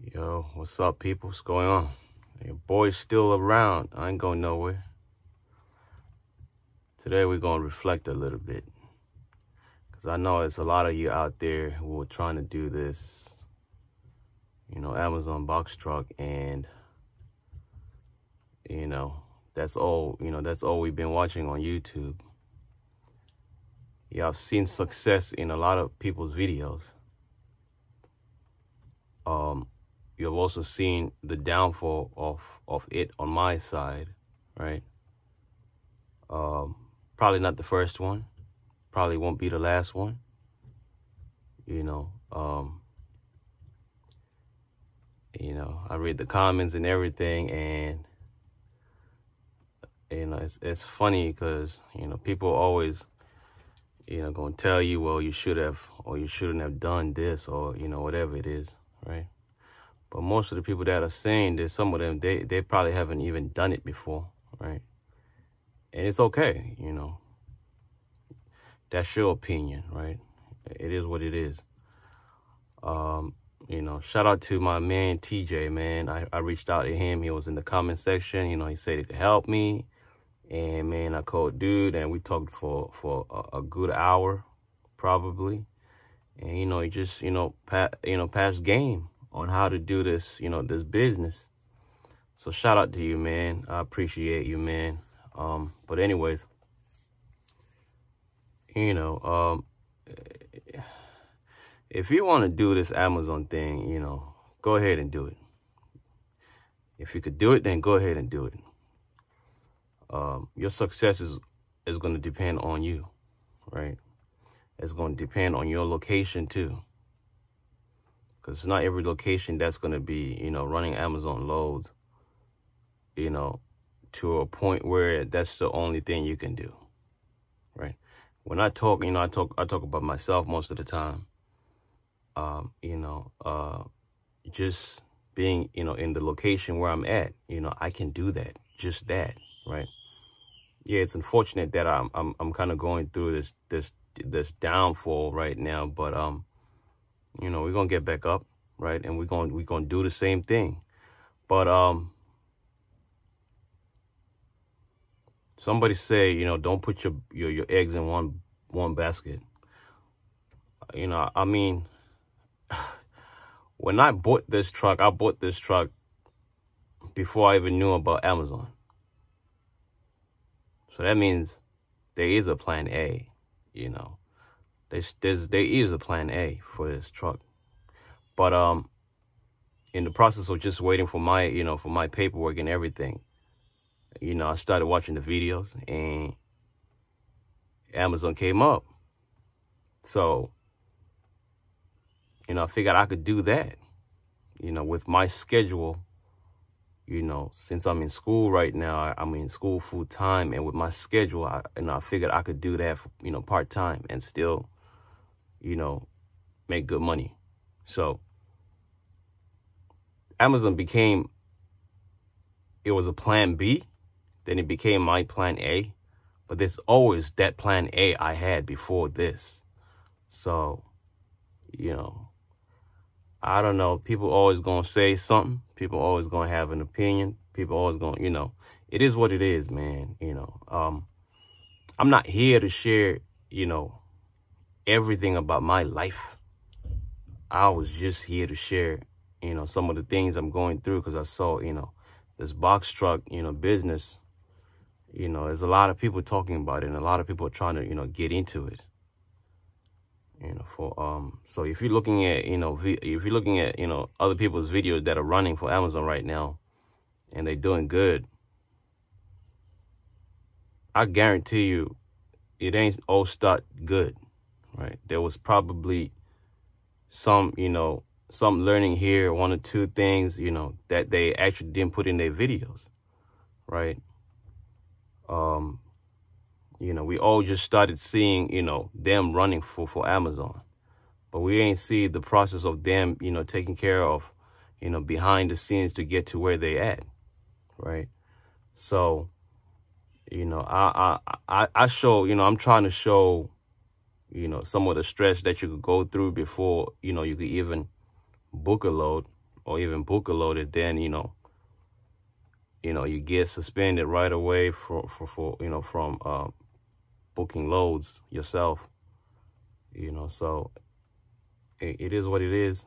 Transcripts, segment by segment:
Yo, what's up, people? What's going on? Your boy's still around. I ain't going nowhere. Today we're going to reflect a little bit. Because I know it's a lot of you out there who are trying to do this, Amazon box truck. And, that's all we've been watching on YouTube. Yeah, I've seen success in a lot of people's videos. You've also seen the downfall of it on my side, right? Probably not the first one. Probably won't be the last one. I read the comments and everything, and it's funny because people always gonna tell you, well, you should have or you shouldn't have done this, or whatever it is, right? But most of the people that are saying this, some of them, they probably haven't even done it before, right? And it's okay, That's your opinion, right? It is what it is. Shout out to my man, TJ, man. I reached out to him. He was in the comment section. He said he could help me. And, man, I called dude, and we talked for a good hour, probably. And, he just, passed game on how to do this, this business. So shout out to you, man. I appreciate you, man. But anyways, if you want to do this Amazon thing, go ahead and do it. If you could do it, then go ahead and do it. Your success is going to depend on you, right? It's going to depend on your location too. Because it's not every location that's going to be, running Amazon loads, to a point where that's the only thing you can do, right? When I talk, I talk about myself most of the time. Just being, in the location where I'm at, I can do that, just that, right? Yeah, it's unfortunate that I'm kind of going through this downfall right now, but we're gonna get back up, right? And we're gonna do the same thing. But somebody say, don't put your eggs in one basket. I mean, when I bought this truck, before I even knew about Amazon. So that means there is a plan A, there is a plan A for this truck. But in the process of just waiting for my paperwork and everything, I started watching the videos, and Amazon came up. So, I figured I could do that, with my schedule, since I'm in school right now. I'm in school full time, and with my schedule, I figured I could do that for, part time and still, make good money. So Amazon it was a plan B, then it became my plan A, but there's always that plan A I had before this. So, I don't know. People always going to say something. People always going to have an opinion. People always going to, it is what it is, man. I'm not here to share, everything about my life. I was just here to share, some of the things I'm going through, because I saw, this box truck, business, there's a lot of people talking about it, and a lot of people are trying to, get into it. So if you're looking at, other people's videos that are running for Amazon right now, and they're doing good, I guarantee you, it ain't all start good, right? There was probably some learning here, one or two things, that they actually didn't put in their videos, right? We all just started seeing, them running for Amazon, but we ain't see the process of them, taking care of, behind the scenes to get to where they at, right? So, I show, I'm trying to show, some of the stress that you could go through before, you could even book a load, or even book a loaded, then, you get suspended right away from booking loads yourself, so it is what it is.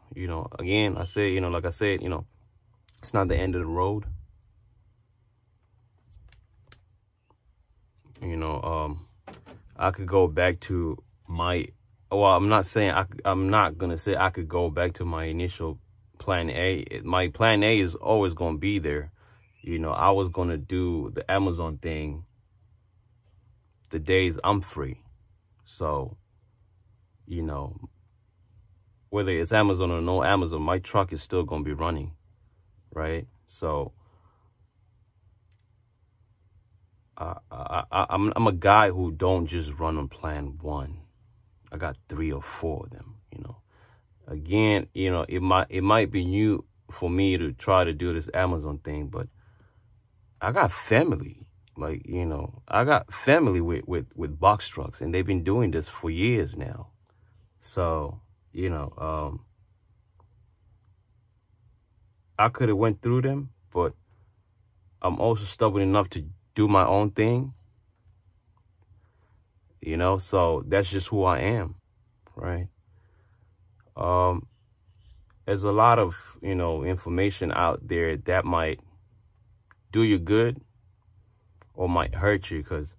Again, I say, like I said, it's not the end of the road. I could go back to I'm not going to say I could go back to my initial plan A. My plan A is always going to be there. I was going to do the Amazon thing the days I'm free. So, whether it's Amazon or no Amazon, my truck is still going to be running, right? So, I'm a guy who don't just run on plan one. I got 3 or 4 of them, Again, it might be new for me to try to do this Amazon thing, but I got family. Like, I got family with box trucks, and they've been doing this for years now. So, I could have went through them, but I'm also stubborn enough to do my own thing. So that's just who I am, right? There's a lot of, information out there that might do you good or might hurt you, because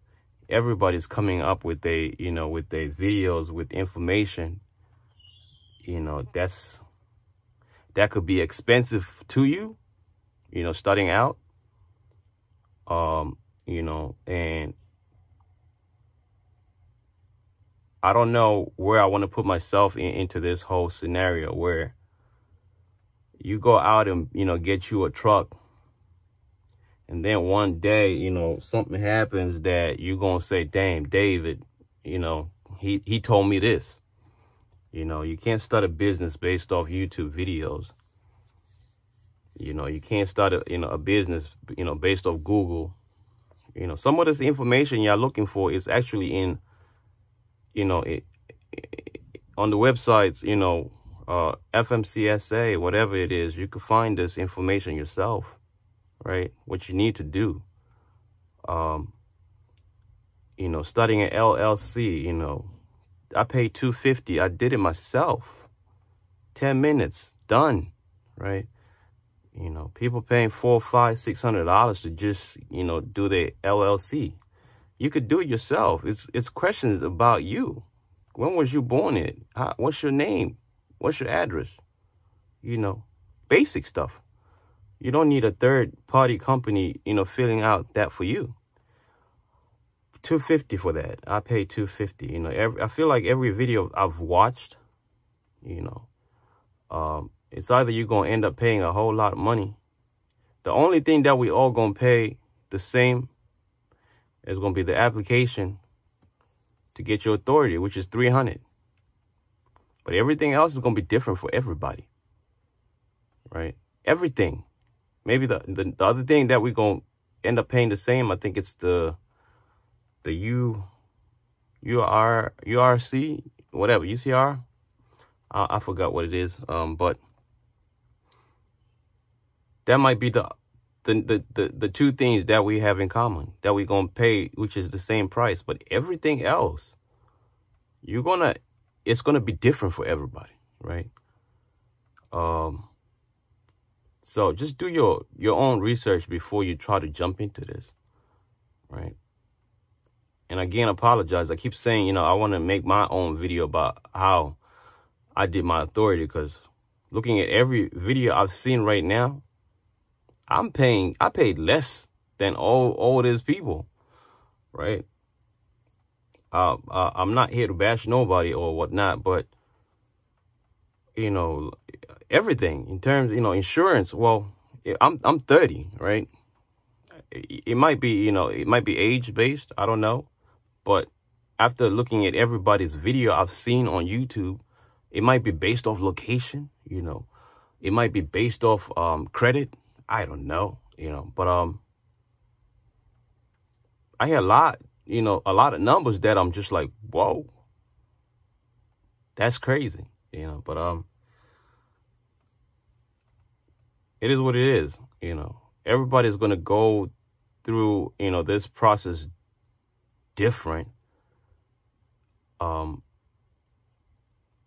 everybody's coming up with their videos with information, that could be expensive to you, starting out, and I don't know where I want to put myself into this whole scenario where you go out and, get you a truck, and then one day, something happens that you're going to say, damn, David, he told me this. You can't start a business based off YouTube videos. You can't start a business, based off Google. Some of this information you're looking for is actually in, on the websites, FMCSA, whatever it is. You can find this information yourself, right? What you need to do. Starting an LLC, I paid $250. I did it myself. 10 minutes, done, right? People paying $400, $500, $600 to just, do their LLC. You could do it yourself. It's questions about you. When was you born? What's your name? What's your address? Basic stuff. You don't need a third-party company, filling out that for you. $250 for that. I paid $250. I feel like every video I've watched, it's either you're going to end up paying a whole lot of money. The only thing that we all going to pay the same is going to be the application to get your authority, which is $300. But everything else is going to be different for everybody, right? Everything. Maybe the other thing that we're going to end up paying the same, I think it's the URC, whatever, UCR. I forgot what it is. But that might be the 2 things that we have in common that we're going to pay, which is the same price. But everything else, it's going to be different for everybody, right? So just do your own research before you try to jump into this, right? And again, apologize. I keep saying, I want to make my own video about how I did my authority, because looking at every video I've seen right now, I paid less than all these people, right? I'm not here to bash nobody or whatnot, but, everything in terms, insurance. Well, I'm 30, right? It might be, it might be age based. I don't know. But after looking at everybody's video I've seen on YouTube, it might be based off location, it might be based off credit. I don't know, but I hear a lot of numbers that I'm just like, whoa, that's crazy, but it is what it is. You know, everybody's going to go through, you know, this process different.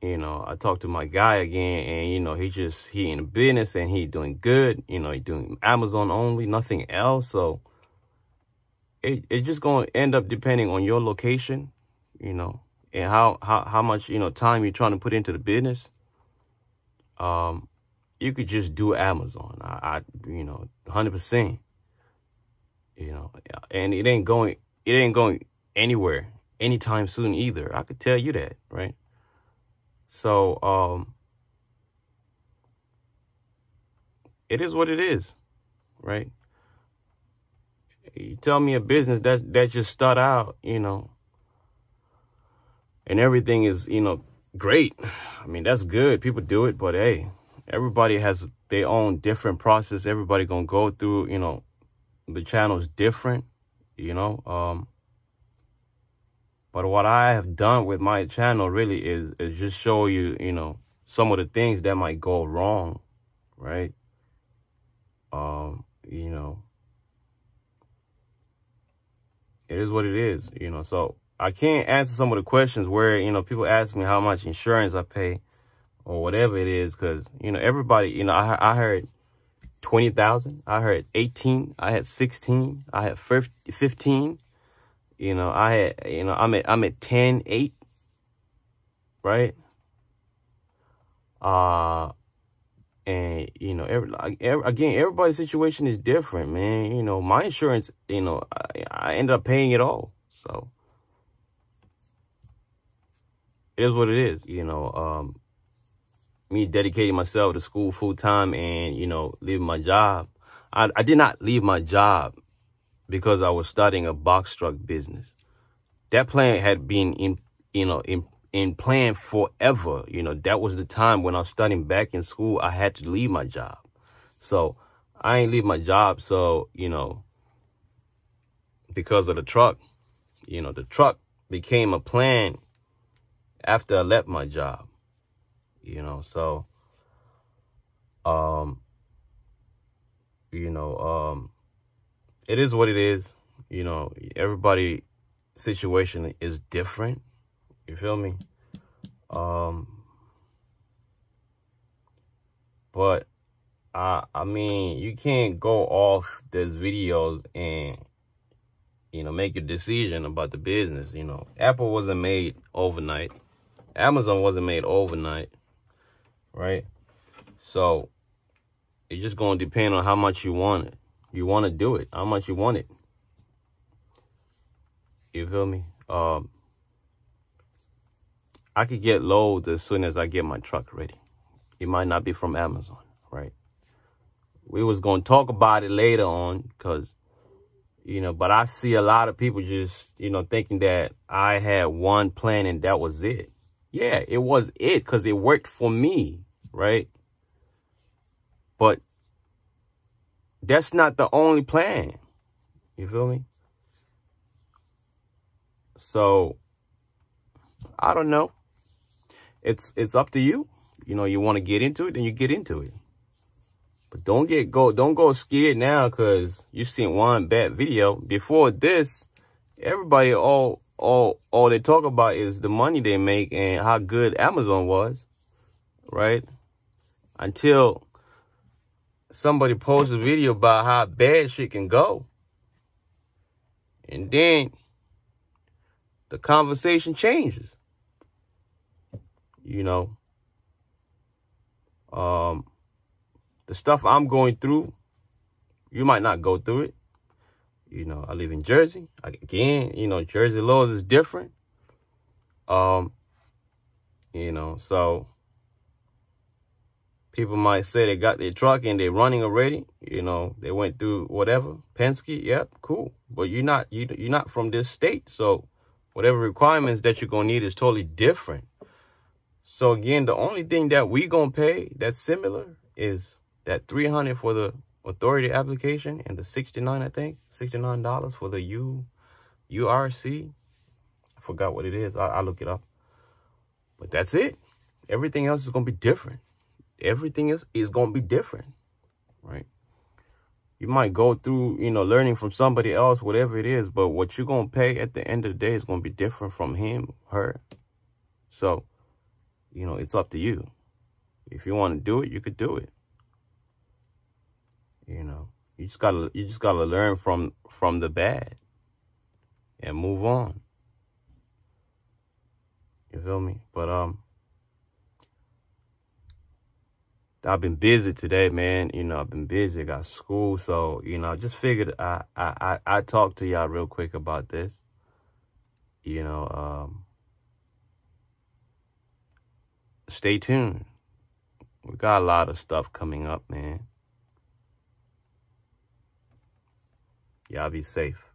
You know, I talked to my guy again, and, you know, he in business and he doing good. You know, he doing Amazon only, nothing else. So it's just going to end up depending on your location, you know, and how much, you know, time you're trying to put into the business. You could just do Amazon. You know, 100%, you know, and it ain't going anywhere anytime soon either. I could tell you that, right? So, it is what it is, right? You tell me a business that just start out, you know, and everything is, you know, great. I mean, that's good. People do it, but hey, everybody has their own different process. Everybody gonna go through, you know, the channel's different, you know. But what I have done with my channel really is just show you, you know, some of the things that might go wrong, right? You know, it is what it is, you know. So I can't answer some of the questions where, you know, people ask me how much insurance I pay or whatever it is, because, you know, everybody, you know, I heard 20,000, I heard 18, I had 16, I had 15. You know, I'm at 10, 8, right? And, you know, again, everybody's situation is different, man. You know, my insurance, you know, I ended up paying it all. So it is what it is, you know. Me dedicating myself to school full time and, you know, leaving my job. I did not leave my job because I was starting a box truck business. That plan had been in plan forever. You know, that was the time when I was studying back in school, I had to leave my job. So I ain't leave my job. So, you know, because of the truck, you know, the truck became a plan after I left my job, you know. So, you know, it is what it is. You know, everybody situation is different. You feel me? But I mean, you can't go off these videos and, you know, make a decision about the business. You know, Apple wasn't made overnight. Amazon wasn't made overnight, right? So it's just going to depend on how much you want it. You want to do it, how much you want it. You feel me? I could get loads as soon as I get my truck ready. It might not be from Amazon, right? We was going to talk about it later on because, you know, but I see a lot of people just, you know, thinking that I had one plan and that was it. Yeah, it was it because it worked for me, right? But that's not the only plan. You feel me? So, I don't know. It's up to you. You know, you want to get into it, then you get into it. But don't go scared now because you seen one bad video. Before this, everybody all they talk about is the money they make and how good Amazon was, right? Until somebody posts a video about how bad shit can go. And then the conversation changes. You know, the stuff I'm going through, you might not go through it. You know, I live in Jersey. Again, you know, Jersey laws is different. You know, so people might say they got their truck and they're running already. You know, they went through whatever. Penske, yep, cool. But you're not from this state. So whatever requirements that you're going to need is totally different. So again, the only thing that we going to pay that's similar is that $300 for the authority application and the $69, I think, $69 for the URC. I forgot what it is. I'll look it up. But that's it. Everything else is going to be different. Everything else is going to be different, right? You might go through, you know, learning from somebody else, whatever it is, but what you're going to pay at the end of the day is going to be different from him, her. So, you know, it's up to you. If you want to do it, you could do it. You know, you just gotta learn from the bad and move on. You feel me? But I've been busy today, man. You know, I've been busy. I got school, so you know, I just figured I talk to y'all real quick about this. You know, stay tuned. We got a lot of stuff coming up, man. Y'all be safe.